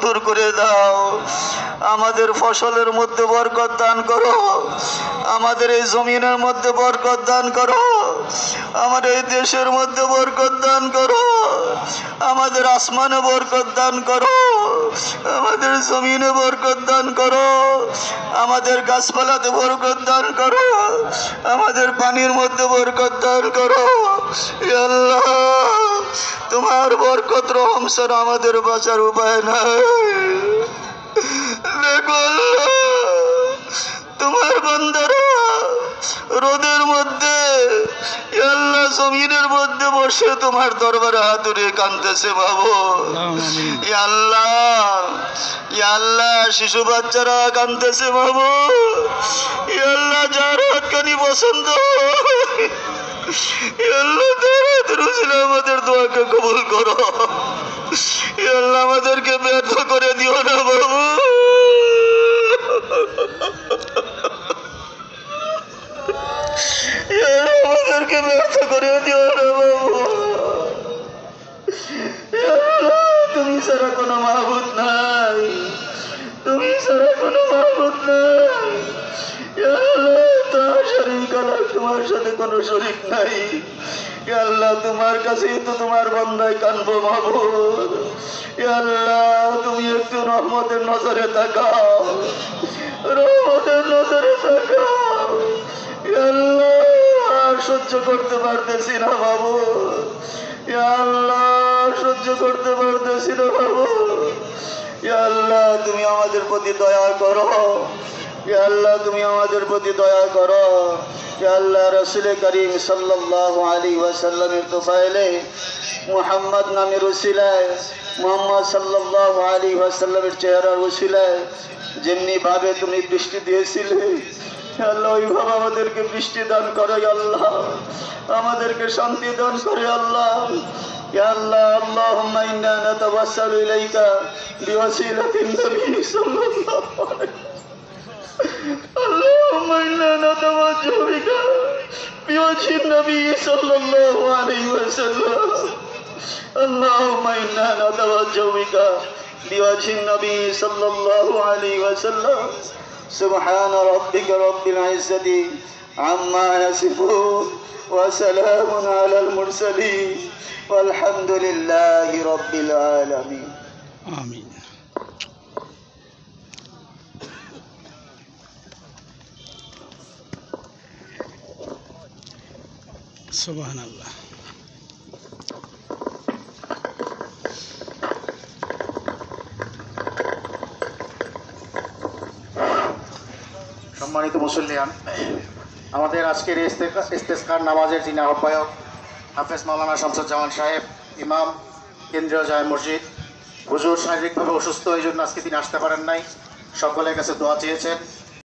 দূর করে দাও। আমাদের ফসলের মধ্যে বরকত দান করো, আমাদের এই জমিনের মধ্যে বরকত দান করো, আমাদের এই দেশের মধ্যে বরকত দান করো, আমাদের আসমানে বরকত দান করো, আমাদের জমিনে বরকত দান করো, আমাদের গাছপালাতে বরকত দান করো, আমাদের পানির মধ্যে বরকত দান করো। ইয়া আল্লাহ, তোমার বরকত রহম ছাড়া আমাদের বাঁচার উপায় নাই। দেখো আল্লাহ, তোমার বান্দারা রোদের মধ্যে, ইয়া আল্লাহ, জমিনের মধ্যে বসে তোমার দরবারে হাত উঠিয়ে কাঁদতেছে বাবু। ইয়া আল্লাহ, ইয়া আল্লাহ, শিশু বাচ্চারা কাঁদতেছে বাবু। ইয়া আল্লাহ, যার হাতখানি পছন্দ, ইয়া আল্লাহ, আমাদের দোয়াকে কবুল করো। ইয়া আল্লাহ, আমাদেরকে ব্যর্থ করে দিও না বাবু। আমাদেরকে ব্যর্থ করে দিও না বাবু। তুমি ছাড়া কোনো মাহবুদ নাই, তুমি ছাড়া কোনো মাহবুদ নাই। তোমার সাথে কোনো শরীক নাই। ইয়া আল্লাহ, তোমার কাছেই তো তোমার বান্দায় কানবো মাহবুব। ইয়া আল্লাহ, তুমি একটু রহমতের নজরে তাকাও, রহমতের নজরে তাকাও। ইয়া আল্লাহ, আর সহ্য করতে পারতেছি না বাবু। ইয়া আল্লাহ, সহ্য করতে পারতেছি না বাবু। ইয়া আল্লাহ, তুমি আমাদের প্রতি দয়া করো। ইয়া আল্লাহ, তুমি আমাদের প্রতি দয়া করো। ইয়া আল্লাহ, রাসূল করিম সাল্লাল্লাহু আলাইহি ওয়াসাল্লামের তোফায়েলে মুহাম্মদ নামের উসিলায়, মুহাম্মদ সাল্লাল্লাহু আলাইহি ওয়াসাল্লামের চেহারার উসিলায় যেমনি ভাবে তুমি বৃষ্টি দিয়েছিলে, আল্লাহ, ওইভাবে আমাদেরকে বৃষ্টি দান করো। আল্লাহ, আমাদেরকে শান্তি দান করে। আল্লাহ, ইয়া আল্লাহ, আল্লাহুম্মা ইন্না নাতাওয়াসসালু ইলাইকা বিওয়াসিলাতিন নবী সাল্লাল্লাহু আলাইহি اللهم إنا نتوجه بك بوجه النبي صلى الله عليه وسلم اللهم إنا نتوجه بك بوجه النبي صلى الله عليه وسلم سبحان ربك رب العزة عما يصفون وسلام على المرسلين والحمد لله رب العالمين آمين সুবহানাল্লাহ। সম্মানিত মুসল্লিয়ান, আমাদের আজকের ইস্তেসকার নামাজের যিনি আহ্বায়ক হাফেজ মাওলানা শামসুজ্জামান সাহেব, ইমাম কেন্দ্রীয় জামে মসজিদ, হুজুর শারীরিকভাবে অসুস্থ, এই জন্য আজকে তিনি আসতে পারেন নাই। সকলের কাছে দোয়া চেয়েছেন।